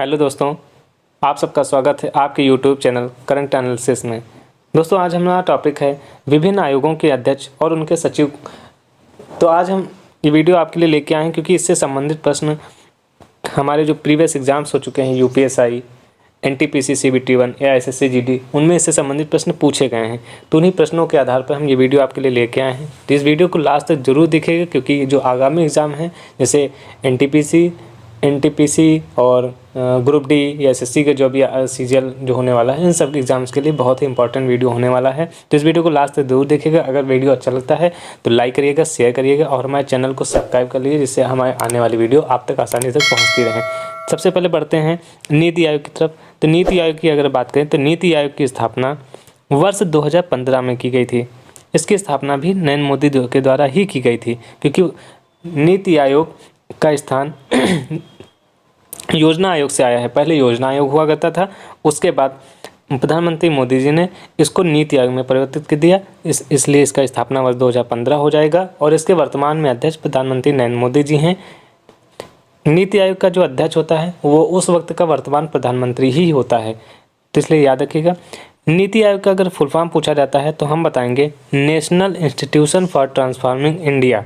Hello दोस्तों, आप सबका स्वागत है आपके यूट्यूब चैनल करंट एनालिसिस में। दोस्तों, आज हमारा टॉपिक है विभिन्न आयोगों के अध्यक्ष और उनके सचिव। तो आज हम ये वीडियो आपके लिए लेके आए हैं क्योंकि इससे संबंधित प्रश्न हमारे जो प्रीवियस एग्जाम्स हो चुके हैं यूपीएसआई, एनटीपीसी सीबीटी 1 या एसएससी जीडी, उनमें इससे संबंधित प्रश्न पूछे गए हैं। तो उन्हीं प्रश्नों के आधार पर हम ये वीडियो आपके लिए लेके आए हैं। तो इस वीडियो को लास्ट तक जरूर देखिएगा क्योंकि जो आगामी एग्ज़ाम हैं जैसे एनटीपीसी और ग्रुप डी या एसएससी के जो भी सीजीएल जो होने वाला है, इन सब एग्जाम्स के लिए बहुत ही इंपॉर्टेंट वीडियो होने वाला है। तो इस वीडियो को लास्ट तक जरूर देखिएगा। अगर वीडियो अच्छा लगता है तो लाइक करिएगा, शेयर करिएगा और हमारे चैनल को सब्सक्राइब कर लीजिए जिससे हमारे आने वाली वीडियो आप तक आसानी से पहुँचती रहे। सबसे पहले बढ़ते हैं नीति आयोग की तरफ। तो नीति आयोग की अगर बात करें तो नीति आयोग की स्थापना वर्ष 2015 में की गई थी। इसकी स्थापना भी नरेंद्र मोदी के द्वारा ही की गई थी क्योंकि नीति आयोग का स्थान योजना आयोग से आया है। पहले योजना आयोग हुआ करता था, उसके बाद प्रधानमंत्री मोदी जी ने इसको नीति आयोग में परिवर्तित कर दिया। इसलिए इसका स्थापना वर्ष 2015 हो जाएगा और इसके वर्तमान में अध्यक्ष प्रधानमंत्री नरेंद्र मोदी जी हैं। नीति आयोग का जो अध्यक्ष होता है वो उस वक्त का वर्तमान प्रधानमंत्री ही होता है, तो इसलिए याद रखिएगा। नीति आयोग का अगर फुल फॉर्म पूछा जाता है तो हम बताएंगे national institution for transforming India.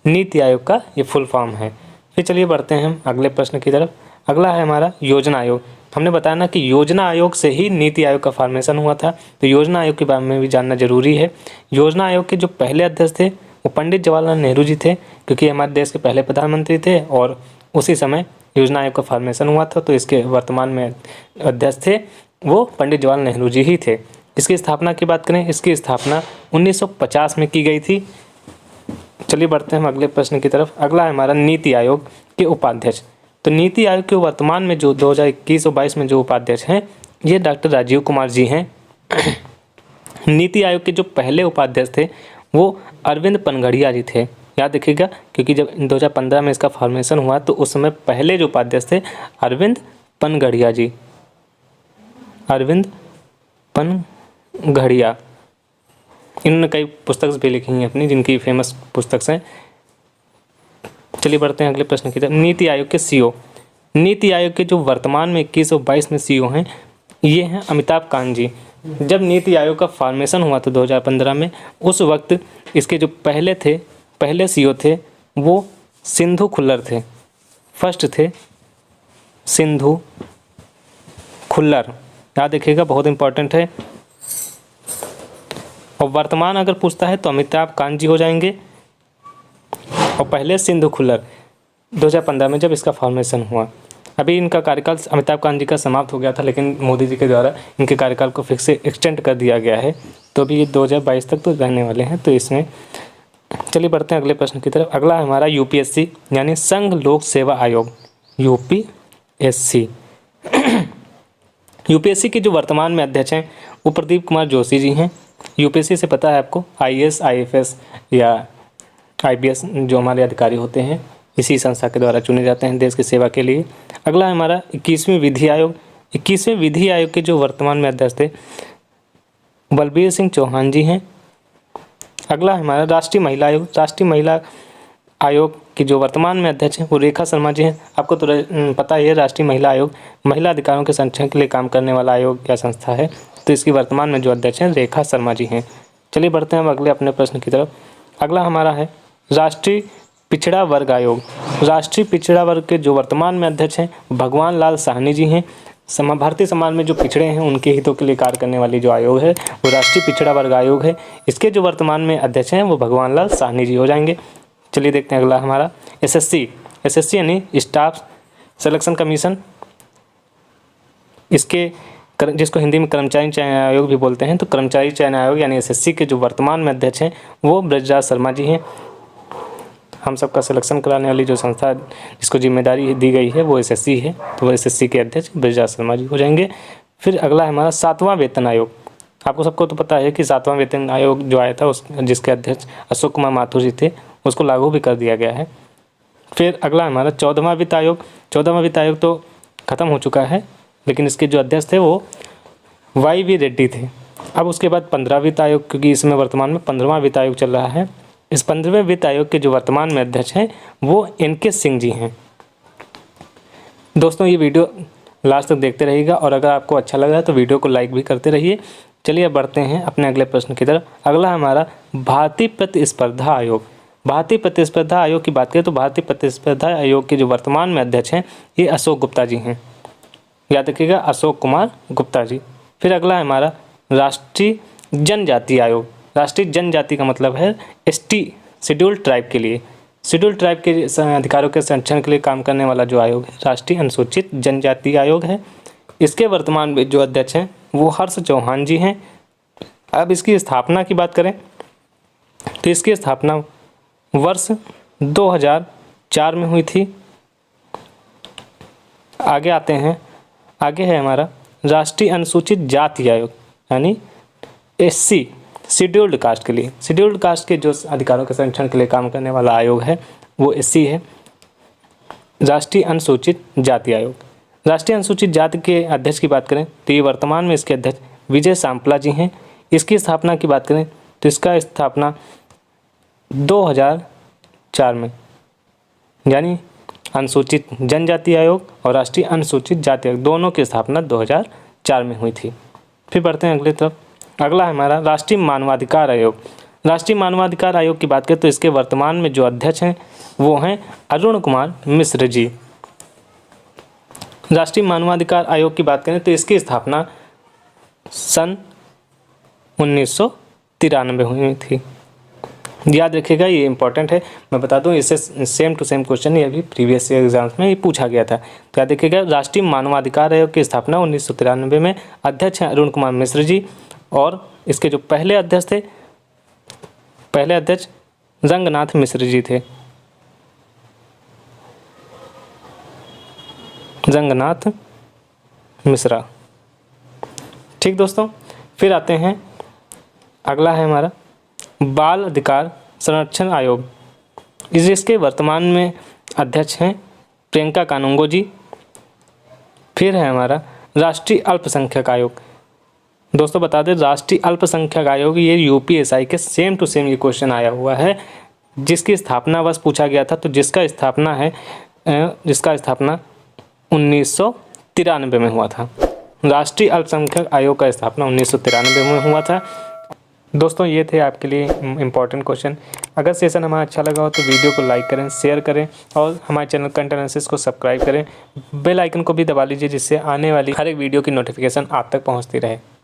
NITI Aayog का ये फुल फॉर्म है। फिर चलिए बढ़ते हैं हम अगले प्रश्न की तरफ। अगला है हमारा योजना आयोग। हमने बताया ना कि योजना आयोग से ही नीति आयोग का फॉर्मेशन हुआ था, तो योजना आयोग के बारे में भी जानना जरूरी है। योजना आयोग के जो पहले अध्यक्ष थे वो पंडित जवाहरलाल नेहरू जी थे क्योंकि हमारे देश के पहले प्रधानमंत्री थे और उसी समय योजना आयोग का फॉर्मेशन हुआ था। तो इसके वर्तमान में अध्यक्ष थे वो पंडित जवाहरलाल नेहरू जी ही थे। इसकी स्थापना की बात करें, इसकी स्थापना 1950 में की गई थी। चलिए बढ़ते हैं हम अगले प्रश्न की तरफ। अगला है हमारा नीति आयोग के उपाध्यक्ष। तो नीति आयोग के वर्तमान में जो 2021 और 22 में जो उपाध्यक्ष हैं ये डॉक्टर राजीव कुमार जी हैं। नीति आयोग के जो पहले उपाध्यक्ष थे वो अरविंद पनगड़िया जी थे। याद रखिएगा क्योंकि जब 2015 में इसका फॉर्मेशन हुआ तो उस समय पहले जो उपाध्यक्ष थे अरविंद पनगड़िया जी। अरविंद पनगड़िया, इन्होंने कई पुस्तक भी लिखी हैं अपनी जिनकी फेमस पुस्तक हैं। चलिए बढ़ते हैं अगले प्रश्न की तरफ। नीति आयोग के सीईओ। नीति आयोग के जो वर्तमान में 21 और 22 में सीईओ हैं ये हैं अमिताभ कांत जी। जब नीति आयोग का फॉर्मेशन हुआ था 2015 में, उस वक्त इसके जो पहले सीईओ थे वो सिंधु खुल्लर थे। फर्स्ट थे सिंधु खुल्लर, याद रखिएगा, बहुत इंपॉर्टेंट है। और वर्तमान अगर पूछता है तो अमिताभ कांत जी हो जाएंगे और पहले सिंधु खुल्लर 2015 में जब इसका फॉर्मेशन हुआ। अभी इनका कार्यकाल अमिताभ कांत जी का समाप्त हो गया था लेकिन मोदी जी के द्वारा इनके कार्यकाल को फिर से एक्सटेंड कर दिया गया है, तो अभी ये 2022 तक तो रहने वाले हैं। तो इसमें चलिए बढ़ते हैं अगले प्रश्न की तरफ। अगला हमारा यूपीएससी यानी संघ लोक सेवा आयोग, यूपीएससी। यूपीएससी के जो वर्तमान में अध्यक्ष हैं वो प्रदीप कुमार जोशी जी हैं। यूपीएससी से पता है आपको आईएएस, आईएफएस या आईपीएस जो हमारे अधिकारी होते हैं इसी संस्था के द्वारा चुने जाते हैं देश की सेवा के लिए। अगला है हमारा 21वीं विधि आयोग। 21वें विधि आयोग के जो वर्तमान में अध्यक्ष थे बलबीर सिंह चौहान जी हैं। अगला है हमारा राष्ट्रीय महिला आयोग। राष्ट्रीय महिला आयोग की जो वर्तमान में अध्यक्ष हैं वो रेखा शर्मा जी हैं। आपको तो पता ही है राष्ट्रीय महिला आयोग महिला अधिकारों के संरक्षण के लिए काम करने वाला आयोग या संस्था है, तो इसकी वर्तमान में जो अध्यक्ष हैं रेखा शर्मा जी हैं। चलिए बढ़ते हैं हम अगले अपने प्रश्न की तरफ। अगला हमारा है राष्ट्रीय पिछड़ा वर्ग आयोग। राष्ट्रीय पिछड़ा वर्ग के जो वर्तमान में अध्यक्ष हैं भगवान लाल साहनी जी हैं। भारतीय समाज में जो पिछड़े हैं उनके हितों के लिए कार्य करने वाली जो आयोग है वो राष्ट्रीय पिछड़ा वर्ग आयोग है। इसके जो वर्तमान में अध्यक्ष हैं वो भगवान लाल साहनी जी हो जाएंगे। चलिए देखते हैं अगला हमारा एसएससी यानी स्टाफ सिलेक्शन कमीशन। इसके जिसको हिंदी में कर्मचारी चयन आयोग भी बोलते हैं, तो कर्मचारी चयन आयोग यानी एसएससी के जो वर्तमान में अध्यक्ष हैं वो ब्रजराज शर्मा जी हैं। हम सबका सिलेक्शन कराने वाली जो संस्था जिसको जिम्मेदारी दी गई है वो एसएससी है, तो वो एसएससी के अध्यक्ष ब्रजराज शर्मा जी हो जाएंगे। फिर अगला है हमारा 7वां वेतन आयोग। आपको सबको तो पता है कि 7वां वेतन आयोग जो आया था जिसके अध्यक्ष अशोक कुमार माथुर जी थे, उसको लागू भी कर दिया गया है। फिर अगला हमारा 14वां वित्त आयोग। 14वां वित्त आयोग तो ख़त्म हो चुका है लेकिन इसके जो अध्यक्ष थे वो वाई रेड्डी थे। अब उसके बाद 15वां वित्त आयोग, क्योंकि इसमें वर्तमान में 15वां वित्त आयोग चल रहा है। इस 15वें वित्त आयोग के जो वर्तमान में अध्यक्ष हैं वो एनके सिंह जी हैं। दोस्तों ये वीडियो लास्ट तक देखते रहिएगा और अगर आपको अच्छा लगा तो वीडियो को लाइक भी करते रहिए। चलिए अब बढ़ते हैं अपने अगले प्रश्न की तरफ। अगला हमारा भारतीय प्रतिस्पर्धा आयोग। भारतीय प्रतिस्पर्धा आयोग की बात करें तो भारतीय प्रतिस्पर्धा आयोग के जो वर्तमान में अध्यक्ष हैं ये अशोक गुप्ता जी हैं, याद रखिएगा, अशोक कुमार गुप्ता जी। फिर अगला है हमारा राष्ट्रीय जनजाति आयोग। राष्ट्रीय जनजाति का मतलब है ST शेड्यूल्ड ट्राइब के लिए, शेड्यूल ट्राइब के अधिकारों के संरक्षण के लिए काम करने वाला जो आयोग है राष्ट्रीय अनुसूचित जनजाति आयोग है। इसके वर्तमान में जो अध्यक्ष हैं वो हर्ष चौहान जी हैं। अब इसकी स्थापना की बात करें तो इसकी स्थापना वर्ष 2004 में हुई थी। आगे आते हैं, आगे है हमारा राष्ट्रीय अनुसूचित जाति आयोग यानी SC शेड्यूल्ड कास्ट के लिए, शेड्यूल्ड कास्ट के जो अधिकारों के संरक्षण के लिए काम करने वाला आयोग है वो SC है, राष्ट्रीय अनुसूचित जाति आयोग। राष्ट्रीय अनुसूचित जाति के अध्यक्ष की बात करें तो ये वर्तमान में इसके अध्यक्ष विजय सांपला जी हैं। इसकी स्थापना की बात करें तो इसका स्थापना 2004 में, यानी अनुसूचित जनजाति आयोग और राष्ट्रीय अनुसूचित जाति आयोग दोनों की स्थापना 2004 में हुई थी। फिर बढ़ते हैं अगले तरफ। अगला है हमारा राष्ट्रीय मानवाधिकार आयोग। राष्ट्रीय मानवाधिकार आयोग की बात करें तो इसके वर्तमान में जो अध्यक्ष हैं वो हैं अरुण कुमार मिश्र जी। राष्ट्रीय मानवाधिकार आयोग की बात करें तो इसकी स्थापना सन 1993 हुई थी। याद रखिएगा, ये इंपॉर्टेंट है, मैं बता दूं इससे सेम टू सेम क्वेश्चन ये भी प्रीवियस एग्जाम्स में ये पूछा गया था। तो याद रखिएगा, राष्ट्रीय मानवाधिकार आयोग की स्थापना 1993 में, अध्यक्ष हैं अरुण कुमार मिश्र जी और इसके जो पहले अध्यक्ष थे, पहले अध्यक्ष रंगनाथ मिश्र जी थे, रंगनाथ मिश्रा। ठीक दोस्तों, फिर आते हैं, अगला है हमारा बाल अधिकार संरक्षण आयोग। इसके वर्तमान में अध्यक्ष हैं प्रियंका कानूंगो जी। फिर है हमारा राष्ट्रीय अल्पसंख्यक आयोग। दोस्तों बता दें, राष्ट्रीय अल्पसंख्यक आयोग ये UPSI के सेम टू सेम ये क्वेश्चन आया हुआ है, जिसकी स्थापना बस पूछा गया था, तो जिसका स्थापना 1993 में हुआ था। राष्ट्रीय अल्पसंख्यक आयोग का स्थापना 1993 में हुआ था। दोस्तों ये थे आपके लिए इम्पोर्टेंट क्वेश्चन। अगर सेशन हमारा अच्छा लगा हो तो वीडियो को लाइक करें, शेयर करें और हमारे चैनल करंट एनालिसिस को सब्सक्राइब करें। बेल आइकन को भी दबा लीजिए जिससे आने वाली हर एक वीडियो की नोटिफिकेशन आप तक पहुंचती रहे।